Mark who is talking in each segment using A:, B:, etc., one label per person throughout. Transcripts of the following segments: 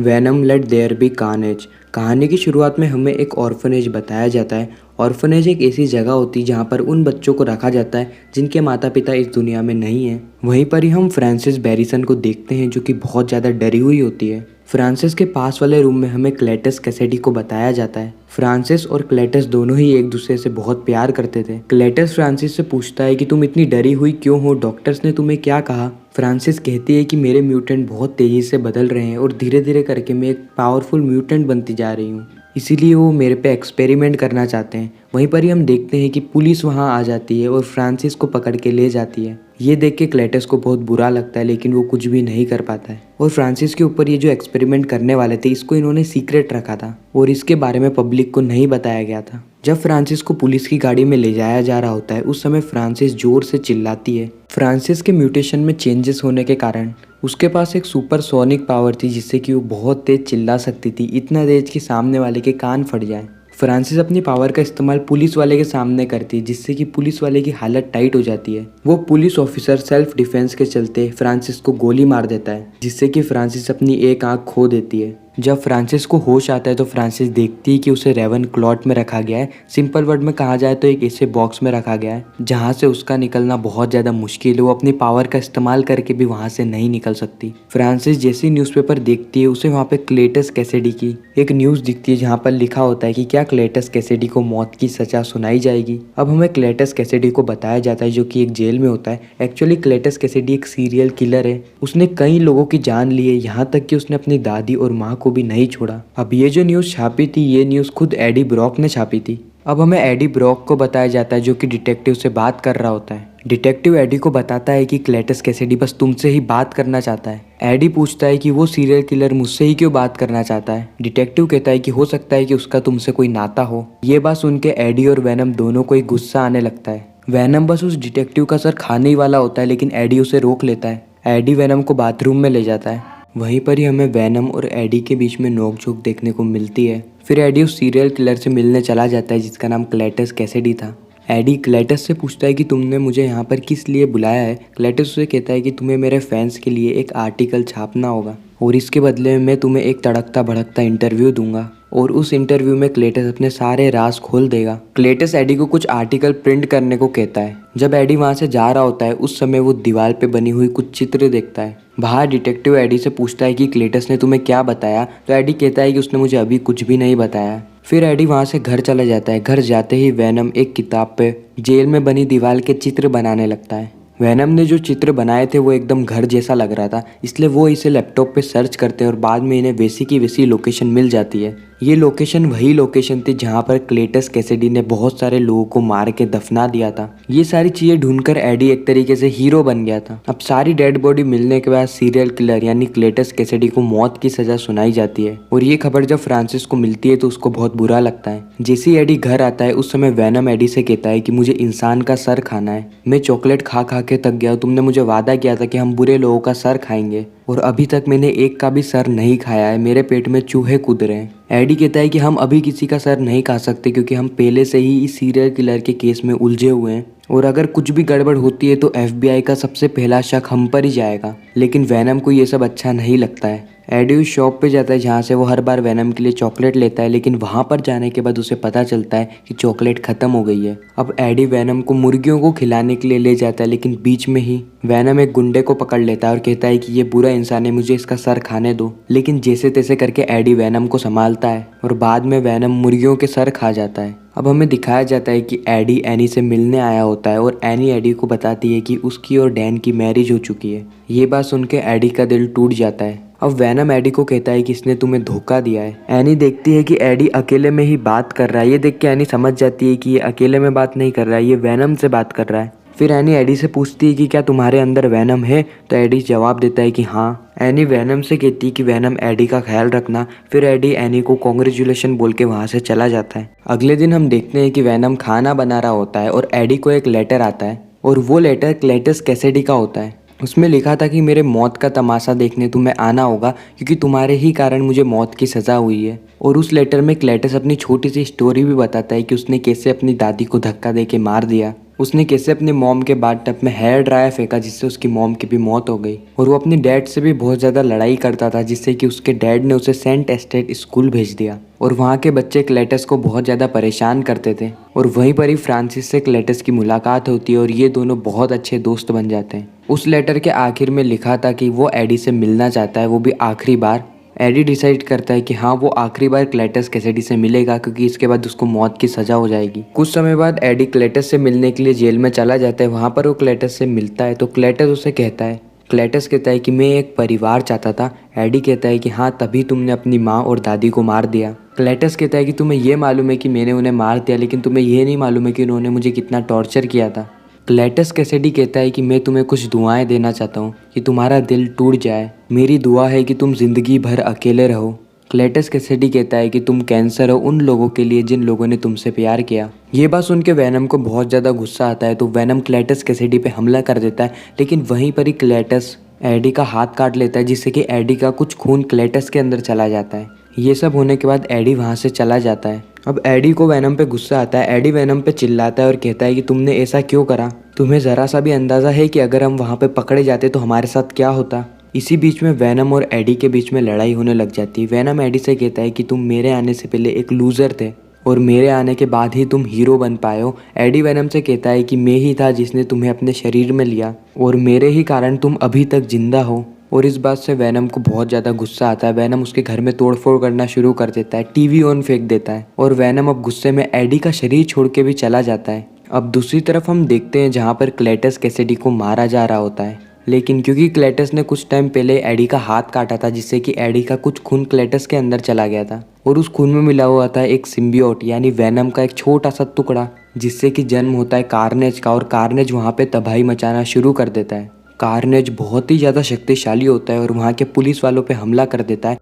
A: Venom let there be Carnage. कहानी की शुरुआत में हमें एक ऑर्फनेज बताया जाता है। ऑर्फनेज एक ऐसी जगह होती है जहाँ पर उन बच्चों को रखा जाता है जिनके माता पिता इस दुनिया में नहीं हैं। वहीं पर ही हम फ्रांसिस बैरिसन को देखते हैं जो कि बहुत ज़्यादा डरी हुई होती है। फ्रांसिस के पास वाले रूम में हमें क्लेटस कैसेडी को बताया जाता है। फ्रांसिस और क्लेटस दोनों ही एक दूसरे से बहुत प्यार करते थे। क्लेटस फ्रांसिस से पूछता है कि तुम इतनी डरी हुई क्यों हो, डॉक्टर्स ने तुम्हें क्या कहा। फ्रांसिस कहती है कि मेरे म्यूटेंट बहुत तेज़ी से बदल रहे हैं और धीरे धीरे करके मैं एक पावरफुल म्यूटेंट बनती जा रही हूँ, इसीलिए वो मेरे पे एक्सपेरिमेंट करना चाहते हैं। वहीं पर ही हम देखते हैं कि पुलिस वहाँ आ जाती है और फ्रांसिस को पकड़ के ले जाती है। ये देख के क्लेटस को बहुत बुरा लगता है लेकिन वो कुछ भी नहीं कर पाता है। और फ्रांसिस के ऊपर ये जो एक्सपेरिमेंट करने वाले थे इसको इन्होंने सीक्रेट रखा था और इसके बारे में पब्लिक को नहीं बताया गया था। जब फ्रांसिस को पुलिस की गाड़ी में ले जाया जा रहा होता है उस समय फ्रांसिस जोर से चिल्लाती है। फ्रांसिस के म्यूटेशन में चेंजेस होने के कारण उसके पास एक सुपरसोनिक पावर थी जिससे कि वो बहुत तेज चिल्ला सकती थी, इतना तेज कि सामने वाले के कान फट जाए। फ्रांसिस अपनी पावर का इस्तेमाल पुलिस वाले के सामने करती है जिससे कि पुलिस वाले की हालत टाइट हो जाती है। वो पुलिस ऑफिसर सेल्फ डिफेंस के चलते फ्रांसिस को गोली मार देता है जिससे कि फ्रांसिस अपनी एक आंख खो देती है। जब फ्रांसिस को होश आता है तो फ्रांसिस देखती है कि उसे रेवन क्लॉट में रखा गया है। सिंपल वर्ड में कहा जाए तो एक ऐसे बॉक्स में रखा गया है जहाँ से उसका निकलना बहुत ज़्यादा मुश्किल है। वो अपनी पावर का इस्तेमाल करके भी वहाँ से नहीं निकल सकती। फ्रांसिस जैसी न्यूज़पेपर देखती है उसे वहाँ पे क्लेटस कैसेडी की एक न्यूज़ दिखती है जहाँ पर लिखा होता है कि क्या क्लेटस कैसेडी को मौत की सजा सुनाई जाएगी। अब हमें क्लेटस कैसेडी को बताया जाता है जो कि एक जेल में होता है। एक्चुअली क्लेटस कैसेडी एक सीरियल किलर है। उसने कई लोगों की जान ली है, यहाँ तक कि उसने अपनी दादी और माँ को भी नहीं छोड़ा। अब ये जो न्यूज़ छापी थी ये न्यूज़ खुद एडी ब्रॉक ने छापी थी। अब हमें एडी ब्रॉक को बताया जाता है जो कि डिटेक्टिव से बात कर रहा होता है। डिटेक्टिव एडी को बताता है कि क्लेटस कैसेडी बस तुमसे ही बात करना चाहता है। एडी पूछता है कि वो सीरियल किलर मुझसे ही क्यों बात करना चाहता है। डिटेक्टिव कहता है कि हो सकता है कि उसका तुमसे कोई नाता हो। ये बात सुन के एडी और वेनम दोनों को ही गुस्सा आने लगता है। वेनम बस उस डिटेक्टिव का सर खाने ही वाला होता है लेकिन एडी उसे रोक लेता है। एडी वेनम को बाथरूम में ले जाता है। वहीं पर ही हमें वेनम और एडी के बीच में नोकझोंक देखने को मिलती है। फिर एडी उस सीरियल किलर से मिलने चला जाता है जिसका नाम क्लेटस कैसेडी था। एडी क्लेटस से पूछता है कि तुमने मुझे यहाँ पर किस लिए बुलाया है। क्लेटस उसे कहता है कि तुम्हें मेरे फैंस के लिए एक आर्टिकल छापना होगा और इसके बदले में मैं तुम्हें एक तड़कता भड़कता इंटरव्यू दूंगा और उस इंटरव्यू में क्लेटस अपने सारे राज खोल देगा। क्लेटस एडी को कुछ आर्टिकल प्रिंट करने को कहता है। जब एडी वहाँ से जा रहा होता है उस समय वो दीवार पे बनी हुई कुछ चित्र देखता है। बाहर डिटेक्टिव एडी से पूछता है कि क्लेटस ने तुम्हें क्या बताया, तो एडी कहता है कि उसने मुझे अभी कुछ भी नहीं बताया। फिर एडी वहाँ से घर चला जाता है। घर जाते ही वेनम एक किताब पे जेल में बनी दीवार के चित्र बनाने लगता है। वेनम ने जो चित्र बनाए थे वो एकदम घर जैसा लग रहा था, इसलिए वो इसे लैपटॉप पे सर्च करते हैं और बाद में इन्हें वैसी की वैसी लोकेशन मिल जाती है। ये लोकेशन वही लोकेशन थी जहाँ पर क्लेटस कैसेडी ने बहुत सारे लोगों को मार के दफना दिया था। ये सारी चीजें ढूंढकर एडी एक तरीके से हीरो बन गया था। अब सारी डेड बॉडी मिलने के बाद सीरियल किलर यानी क्लेटस कैसेडी को मौत की सजा सुनाई जाती है और ये खबर जब फ्रांसिस को मिलती है तो उसको बहुत बुरा लगता है। जैसे एडी घर आता है उस समय वेनम एडी से कहता है कि मुझे इंसान का सर खाना है। मैं चॉकलेट खा खा के थक गया। तुमने मुझे वादा किया था कि हम बुरे लोगों का सर खाएंगे और अभी तक मैंने एक का भी सर नहीं खाया है। मेरे पेट में चूहे कूद रहे हैं। एडी कहता है कि हम अभी किसी का सर नहीं खा सकते क्योंकि हम पहले से ही इस सीरियल किलर के केस में उलझे हुए हैं और अगर कुछ भी गड़बड़ होती है तो FBI का सबसे पहला शक हम पर ही जाएगा। लेकिन वेनम को ये सब अच्छा नहीं लगता है। एडी उस शॉप पे जाता है जहाँ से वो हर बार वेनम के लिए चॉकलेट लेता है, लेकिन वहाँ पर जाने के बाद उसे पता चलता है कि चॉकलेट ख़त्म हो गई है। अब एडी वेनम को मुर्गियों को खिलाने के लिए ले जाता है लेकिन बीच में ही वेनम एक गुंडे को पकड़ लेता है और कहता है कि ये बुरा इंसान है, मुझे इसका सर खाने दो। लेकिन जैसे तैसे करके एडी वेनम को संभालता है और बाद में वेनम मुर्गियों के सर खा जाता है। अब हमें दिखाया जाता है कि एडी एनी से मिलने आया होता है और एनी एडी को बताती है कि उसकी और डैन की मैरिज हो चुकी है। ये बात सुन के एडी का दिल टूट जाता है। अब वेनम एडी को कहता है कि इसने तुम्हें धोखा दिया है। एनी देखती है कि एडी अकेले में ही बात कर रहा है। ये देख के एनी समझ जाती है कि ये अकेले में बात नहीं कर रहा है, ये वेनम से बात कर रहा है। फिर एनी एडी से पूछती है कि क्या तुम्हारे अंदर वेनम है, तो एडी जवाब देता है कि हाँ। एनी वेनम से कहती है कि वेनम एडी का ख्याल रखना। फिर एडी एनी को कॉन्ग्रेचुलेशन बोल के वहाँ से चला जाता है। अगले दिन हम देखते हैं कि वेनम खाना बना रहा होता है और एडी को एक लेटर आता है और वो लेटर क्लेटस कैसेडी का होता है। उसमें लिखा था कि मेरे मौत का तमाशा देखने तुम्हें आना होगा क्योंकि तुम्हारे ही कारण मुझे मौत की सज़ा हुई है। और उस लेटर में क्लेटस अपनी छोटी सी स्टोरी भी बताता है कि उसने कैसे अपनी दादी को धक्का दे के मार दिया। उसने कैसे अपने मॉम के बाथटब में हेयर ड्रायर फेंका जिससे उसकी मॉम की भी मौत हो गई। और वो अपने डैड से भी बहुत ज़्यादा लड़ाई करता था जिससे कि उसके डैड ने उसे सेंट एस्टेट स्कूल भेज दिया। और वहाँ के बच्चे क्लेटस को बहुत ज़्यादा परेशान करते थे। और वहीं पर ही फ्रांसिस से क्लेटस की मुलाकात होती है और ये दोनों बहुत अच्छे दोस्त बन जाते हैं। उस लेटर के आखिर में लिखा था कि वो एडी से मिलना चाहता है, वो भी आखिरी बार। एडी डिसाइड करता है कि हाँ वो आखिरी बार क्लेटस कैसिडी से मिलेगा क्योंकि इसके बाद उसको मौत की सज़ा हो जाएगी। कुछ समय बाद एडी क्लेटस से मिलने के लिए जेल में चला जाता है। वहाँ पर वो क्लेटस से मिलता है तो क्लेटस उसे कहता है, क्लेटस कहता है कि मैं एक परिवार चाहता था। एडी कहता है कि हाँ तभी तुमने अपनी माँ और दादी को मार दिया। क्लेटस कहता है कि तुम्हें यह मालूम है कि मैंने उन्हें मार दिया, लेकिन तुम्हें यह नहीं मालूम है कि उन्होंने मुझे कितना टॉर्चर किया था। क्लेटस कैसिडी कहता है कि मैं तुम्हें कुछ दुआएं देना चाहता हूँ कि तुम्हारा दिल टूट जाए। मेरी दुआ है कि तुम जिंदगी भर अकेले रहो। क्लेटस कैसिडी कहता है कि तुम कैंसर हो उन लोगों के लिए जिन लोगों ने तुमसे प्यार किया। ये बात सुन के वैनम को बहुत ज़्यादा गुस्सा आता है तो वैनम क्लेटस कैसिडी पे हमला कर देता है, लेकिन वहीं पर ही क्लेटस एडी का हाथ काट लेता है जिससे कि एडी का कुछ खून क्लेटस के अंदर चला जाता है। ये सब होने के बाद एडी वहाँ से चला जाता है। अब एडी को वैनम पे गुस्सा आता है। एडी वैनम पे चिल्लाता है और कहता है कि तुमने ऐसा क्यों करा? तुम्हें ज़रा सा भी अंदाज़ा है कि अगर हम वहाँ पे पकड़े जाते तो हमारे साथ क्या होता? इसी बीच में वैनम और एडी के बीच में लड़ाई होने लग जाती है। वैनम एडी से कहता है कि तुम मेरे आने से पहले एक लूज़र थे और मेरे आने के बाद ही तुम हीरो बन पाए हो। एडी वैनम से कहता है कि मैं ही था जिसने तुम्हें अपने शरीर में लिया और मेरे ही कारण तुम अभी तक जिंदा हो। और इस बात से वैनम को बहुत ज़्यादा गुस्सा आता है। वैनम उसके घर में तोड़फोड़ करना शुरू कर देता है, टीवी ऑन फेंक देता है और वैनम अब गुस्से में एडी का शरीर छोड़ के भी चला जाता है। अब दूसरी तरफ हम देखते हैं जहाँ पर क्लेटस कैसिडी को मारा जा रहा होता है, लेकिन क्योंकि क्लेटस ने कुछ टाइम पहले एडी का हाथ काटा था जिससे कि एडी का कुछ खून क्लेटस के अंदर चला गया था और उस खून में मिला हुआ था एक सिम्बियोट यानी वैनम का एक छोटा सा टुकड़ा, जिससे कि जन्म होता है कार्नेज का और कार्नेज वहाँ पे तबाही मचाना शुरू कर देता है। कार्नेज बहुत ही ज़्यादा शक्तिशाली होता है और वहाँ के पुलिस वालों पे हमला कर देता है।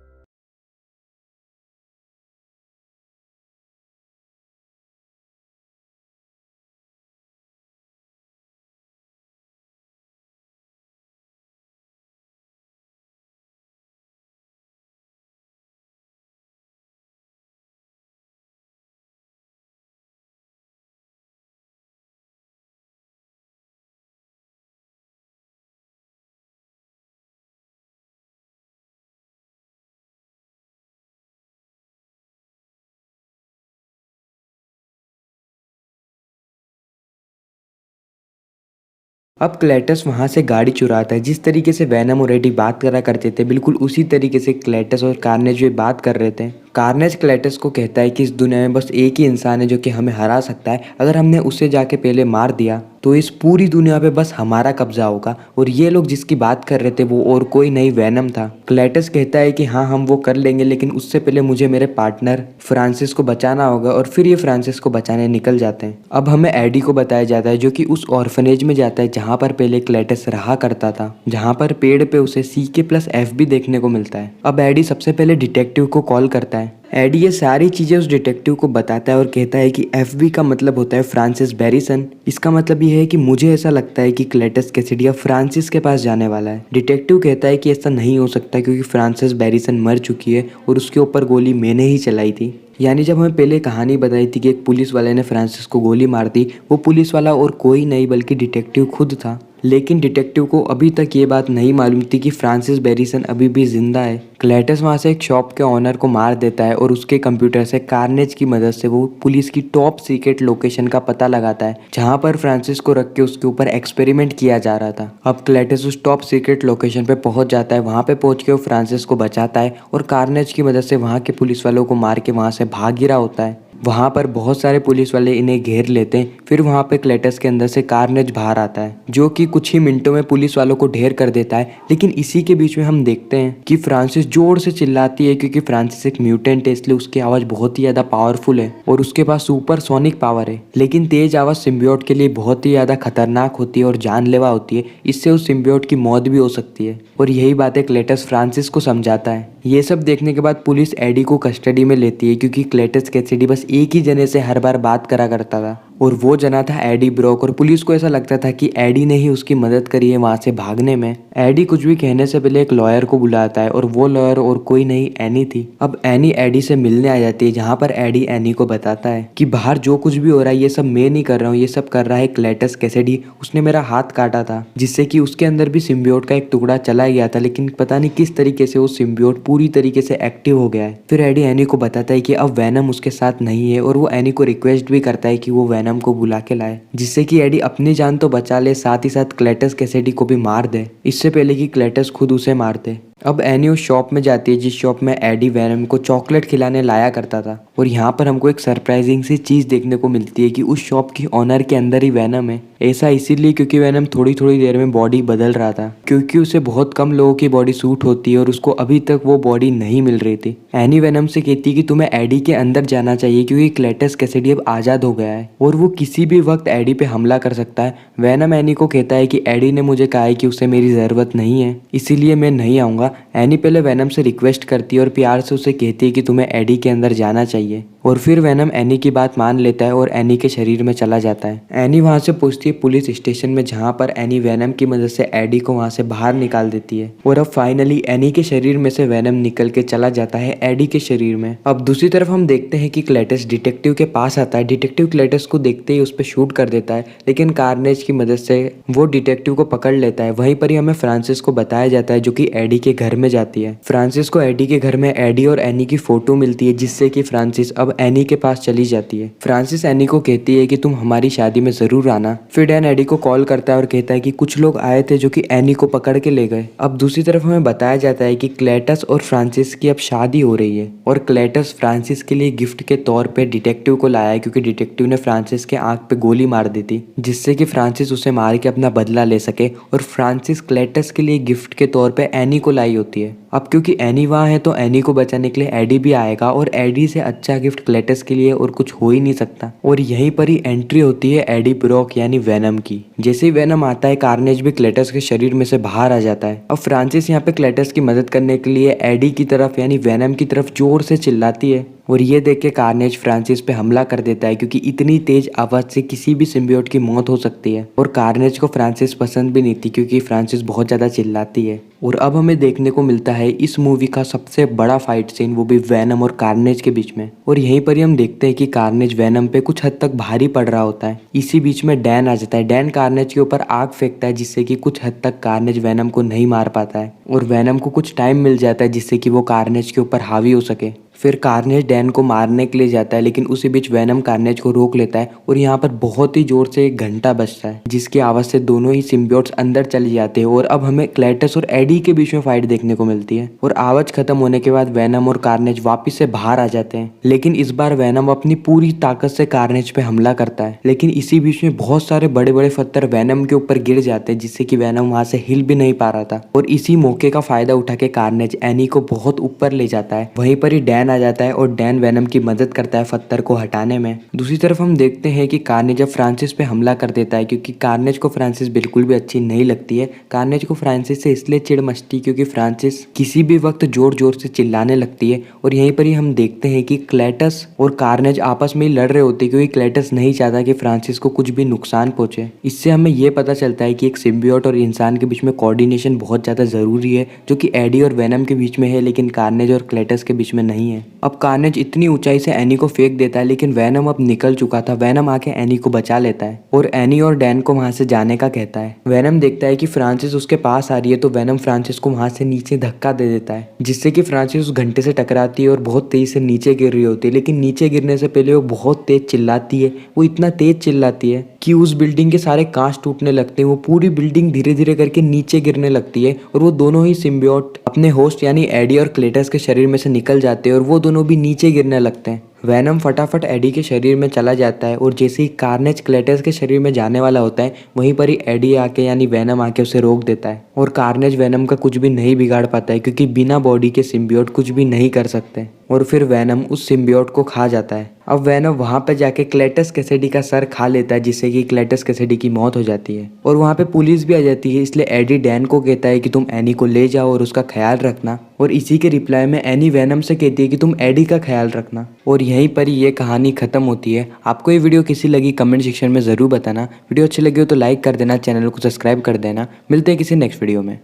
A: अब क्लेटस वहाँ से गाड़ी चुराता है। जिस तरीके से वैनम और एडी बात करा करते थे बिल्कुल उसी तरीके से क्लेटस और कार्नेज भी बात कर रहे थे। कार्नेज क्लेटस को कहता है कि इस दुनिया में बस एक ही इंसान है जो कि हमें हरा सकता है। अगर हमने उसे जाके पहले मार दिया तो इस पूरी दुनिया पे बस हमारा कब्जा होगा। और ये लोग जिसकी बात कर रहे थे वो और कोई नहीं वैनम था। क्लेटस कहता है कि हाँ हम वो कर लेंगे, लेकिन उससे पहले मुझे मेरे पार्टनर फ्रांसिस को बचाना होगा। और फिर ये फ्रांसिस को बचाने निकल जाते हैं। अब हमें एडी को बताया जाता है जो कि उस ऑर्फनेज में जाता है जहाँ पर पहले क्लेटस रहा करता था, जहाँ पर पेड़ पे उसे CK+F भी देखने को मिलता है। अब एडी सबसे पहले डिटेक्टिव को कॉल करता है। एडी ये सारी चीज़ें उस डिटेक्टिव को बताता है और कहता है कि FB का मतलब होता है फ्रांसिस बैरिसन। इसका मतलब ये है कि मुझे ऐसा लगता है कि क्लेटस कैसिडी अब फ्रांसिस के पास जाने वाला है। डिटेक्टिव कहता है कि ऐसा नहीं हो सकता क्योंकि फ्रांसिस बैरिसन मर चुकी है और उसके ऊपर गोली मैंने ही चलाई थी। यानी जब हमें पहले कहानी बताई थी कि एक पुलिस वाले ने फ्रांसिस को गोली मार दी, वो पुलिस वाला और कोई नहीं बल्कि डिटेक्टिव खुद था। लेकिन डिटेक्टिव को अभी तक ये बात नहीं मालूम थी कि फ्रांसिस बैरिसन अभी भी जिंदा है। क्लेटस वहाँ से एक शॉप के ऑनर को मार देता है और उसके कंप्यूटर से कार्नेज की मदद से वो पुलिस की टॉप सीक्रेट लोकेशन का पता लगाता है जहाँ पर फ्रांसिस को रख के उसके ऊपर एक्सपेरिमेंट किया जा रहा था। अब क्लेटस उस टॉप सीक्रेट लोकेशन पे पहुंच जाता है। वहाँ पे पहुंच के वो फ्रांसिस को बचाता है और कार्नेज की मदद से वहाँ के पुलिस वालों को मार के वहाँ से भाग गिरा होता है। वहाँ पर बहुत सारे पुलिस वाले इन्हें घेर लेते हैं। फिर वहाँ पे क्लेटस के अंदर से कार्नेज बाहर आता है जो कि कुछ ही मिनटों में पुलिस वालों को ढेर कर देता है। लेकिन इसी के बीच में हम देखते हैं कि फ्रांसिस जोर से चिल्लाती है क्योंकि फ्रांसिस एक म्यूटेंट है, इसलिए उसकी आवाज़ बहुत ही ज़्यादा पावरफुल है और उसके पास सुपर सोनिक पावर है। लेकिन तेज आवाज़ सिम्बियोट के लिए बहुत ही ज़्यादा खतरनाक होती है और जानलेवा होती है। इससे उस सिम्बियोट की मौत भी हो सकती है और यही बातें क्लेटस फ्रांसिस को समझाता है। ये सब देखने के बाद पुलिस एडी को कस्टडी में लेती है क्योंकि क्लेटस कैसिडी बस एक ही जने से हर बार बात करा करता था और वो जना था एडी ब्रॉक और पुलिस को ऐसा लगता था कि एडी ने ही उसकी मदद करी है वहाँ से भागने में। एडी कुछ भी कहने से पहले एक लॉयर को बुलाता है और वो लॉयर और कोई नहीं एनी थी। अब एनी एडी से मिलने आ जाती है जहाँ पर एडी एनी को बताता है कि बाहर जो कुछ भी हो रहा है ये सब मैं नहीं कर रहा हूँ, ये सब कर रहा है क्लेटस कैसिडी। उसने मेरा हाथ काटा था जिससे कि उसके अंदर भी सिम्बियोट का एक टुकड़ा चला गया था, लेकिन पता नहीं किस तरीके से वो सिम्बियोट पूरी तरीके से एक्टिव हो गया है। फिर एडी एनी को बताता है कि अब वैनम उसके साथ नहीं है और वो एनी को रिक्वेस्ट भी करता है कि वो वैनम को बुला के लाए, जिससे कि एडी अपनी जान तो बचा ले साथ ही साथ क्लेटस कैसिडी को भी मार दे, इससे पहले कि क्लेटस खुद उसे मार दे। अब एनी उस शॉप में जाती है जिस शॉप में एडी वैनम को चॉकलेट खिलाने लाया करता था और यहाँ पर हमको एक सरप्राइजिंग सी चीज़ देखने को मिलती है कि उस शॉप की ओनर के अंदर ही वैनम है। ऐसा इसीलिए क्योंकि वैनम थोड़ी थोड़ी देर में बॉडी बदल रहा था, क्योंकि उसे बहुत कम लोगों की बॉडी सूट होती है और उसको अभी तक वो बॉडी नहीं मिल रही थी। एनी वैनम से कहती है कि तुम्हें एडी के अंदर जाना चाहिए क्योंकि क्लेटस कैसिडी अब आज़ाद हो गया है और वो किसी भी वक्त एडी पे हमला कर सकता है। वैनम एनी को कहता है कि एडी ने मुझे कहा है कि उसे मेरी ज़रूरत नहीं है, इसीलिए मैं नहीं आऊँगा। एनी पहले वैनम से रिक्वेस्ट करती है और प्यार से उसे कहती है कि तुम्हें एडी के अंदर जाना चाहिए और फिर वैनम एनी की बात मान लेता है और एनी के शरीर में चला जाता है। एनी वहाँ से पहुँचती है पुलिस स्टेशन में जहाँ पर एनी वैनम की मदद से एडी को वहाँ से बाहर निकाल देती है और अब फाइनली एनी के शरीर में से वैनम निकल के चला जाता है एडी के शरीर में। अब दूसरी तरफ हम देखते हैं कि क्लेटस डिटेक्टिव के पास आता है। डिटेक्टिव क्लेटस को देखते ही उस पर शूट कर देता है, लेकिन कार्नेज की मदद से वो डिटेक्टिव को पकड़ लेता है। वहीं पर ही हमें फ्रांसिस को बताया जाता है जो कि एडी के घर में जाती है। फ्रांसिस को एडी के घर में एडी और एनी की फोटो मिलती है, जिससे कि फ्रांसिस अब एनी के पास चली जाती है। फ्रांसिस एनी को कहती है कि तुम हमारी शादी में जरूर आना। फिर डैन एडी को कॉल करता है और कहता है कि कुछ लोग आए थे जो कि एनी को पकड़ के ले गए। अब दूसरी तरफ हमें बताया जाता है कि क्लेटस और फ्रांसिस की अब शादी हो रही है और क्लेटस फ्रांसिस के लिए गिफ्ट के तौर पे डिटेक्टिव को लाया है, क्योंकि डिटेक्टिव ने फ्रांसिस के आंख पे गोली मार दी थी, जिससे कि फ्रांसिस उसे मार के अपना बदला ले सके। और फ्रांसिस क्लेटस के लिए गिफ्ट के तौर पे एनी को लाई होती है। अब क्योंकि एनी वहाँ है तो एनी को बचाने के लिए एडी भी आएगा और एडी से अच्छा गिफ्ट क्लेटस के लिए और कुछ हो ही नहीं सकता। और यहीं पर ही एंट्री होती है एडी ब्रॉक यानी वैनम की। जैसे ही वैनम आता है कार्नेज भी क्लेटस के शरीर में से बाहर आ जाता है। अब फ्रांसिस यहाँ पे क्लेटस की मदद करने के लिए एडी की तरफ यानी वैनम की तरफ जोर से चिल्लाती है और ये देख के कार्नेज फ्रांसिस पे हमला कर देता है, क्योंकि इतनी तेज आवाज से किसी भी सिम्बियोट की मौत हो सकती है। और कार्नेज को फ्रांसिस पसंद भी नहीं थी क्योंकि फ्रांसिस बहुत ज़्यादा चिल्लाती है। और अब हमें देखने को मिलता है इस मूवी का सबसे बड़ा फाइट सीन, वो भी वैनम और कार्नेज के बीच में। और यहीं पर ही हम देखते हैं कि कार्नेज वैनम पे कुछ हद तक भारी पड़ रहा होता है। इसी बीच में डैन आ जाता है। डैन कार्नेज के ऊपर आग फेंकता है, जिससे कि कुछ हद तक कार्नेज वैनम को नहीं मार पाता है और वैनम को कुछ टाइम मिल जाता है जिससे कि वो कार्नेज के ऊपर हावी हो सके। फिर कार्नेज डैन को मारने के लिए जाता है, लेकिन उसी बीच वैनम कार्नेज को रोक लेता है और यहाँ पर बहुत ही जोर से एक घंटा बजता है, जिसकी आवाज से दोनों ही सिम्बियोट्स अंदर चले जाते हैं। और अब हमें क्लेटस और एडी के बीच में फाइट देखने को मिलती है। और आवाज खत्म होने के बाद वैनम और कार्नेज वापिस से बाहर आ जाते हैं, लेकिन इस बार वैनम अपनी पूरी ताकत से कार्नेज पे हमला करता है। लेकिन इसी बीच में बहुत सारे बड़े बड़े पत्थर वैनम के ऊपर गिर जाते हैं, जिससे कि वैनम वहां से हिल भी नहीं पा रहा था। और इसी मौके का फायदा उठा के कार्नेज एनी को बहुत ऊपर ले जाता है। वहीं पर ही डैन आ जाता है और डैन वैनम की मदद करता है पत्थर को हटाने में। दूसरी तरफ हम देखते हैं कि कार्नेज अब फ्रांसिस पे हमला कर देता है, क्योंकि कार्नेज को फ्रांसिस बिल्कुल भी अच्छी नहीं लगती है। कार्नेज को फ्रांसिस से इसलिए चिढ़ मचती क्योंकि फ्रांसिस किसी भी वक्त जोर जोर से चिल्लाने लगती है। और यहीं पर ही हम देखते हैं कि क्लेटस और कार्नेज आपस में ही लड़ रहे होते हैं, क्योंकि क्लेटस नहीं चाहता कि फ्रांसिस को कुछ भी नुकसान पहुंचे। इससे हमें यह पता चलता है कि एक सिम्बियोट और इंसान के बीच में कोऑर्डिनेशन बहुत ज्यादा जरूरी है, जो कि एडी और वैनम के बीच में है, लेकिन कार्नेज और क्लेटस के बीच में नहीं है। अब कार्नेज इतनी ऊंचाई से एनी को फेंक देता है, लेकिन वैनम अब निकल चुका था। वैनम आके एनी को बचा लेता है और एनी और डैन को वहां से जाने का कहता है। वैनम देखता है कि फ्रांसिस उसके पास आ रही है, तो वैनम फ्रांसिस को वहां से नीचे धक्का दे देता है, जिससे कि फ्रांसिस उस घंटे से टकराती है और बहुत तेज से नीचे गिर रही होती है। लेकिन नीचे गिरने से पहले वो बहुत तेज चिल्लाती है। वो इतना तेज चिल्लाती है कि उस बिल्डिंग के सारे कांच टूटने लगते हैं। वो पूरी बिल्डिंग धीरे धीरे करके नीचे गिरने लगती है और वो दोनों ही सिम्बियोट अपने होस्ट यानी एडी और क्लेटस के शरीर में से निकल जाते हैं और वो दोनों भी नीचे गिरने लगते हैं। वैनम फटाफट एडी के शरीर में चला जाता है और जैसे ही कार्नेज क्लेटस के शरीर में जाने वाला होता है, वहीं पर ही एडी आके यानी वैनम आके उसे रोक देता है। और कार्नेज वैनम का कुछ भी नहीं बिगाड़ पाता है, क्योंकि बिना बॉडी के सिम्बियोट कुछ भी नहीं कर सकते। और फिर वैनम उस सिम्बियोट को खा जाता है। अब वैनम वहां पे जाके क्लेटस कैसिडी का सर खा लेता है, जिससे कि क्लेटस कैसिडी की मौत हो जाती है। और वहां पे पुलिस भी आ जाती है, इसलिए एडी डैन को कहता है कि तुम एनी को ले जाओ और उसका ख्याल रखना। और इसी के रिप्लाई में एनी वेनम से कहती है कि तुम एडी का ख्याल रखना। और यहीं पर ये कहानी खत्म होती है। आपको ये वीडियो कैसी लगी कमेंट सेक्शन में ज़रूर बताना। वीडियो अच्छी लगी हो तो लाइक कर देना, चैनल को सब्सक्राइब कर देना। मिलते हैं किसी नेक्स्ट वीडियो में।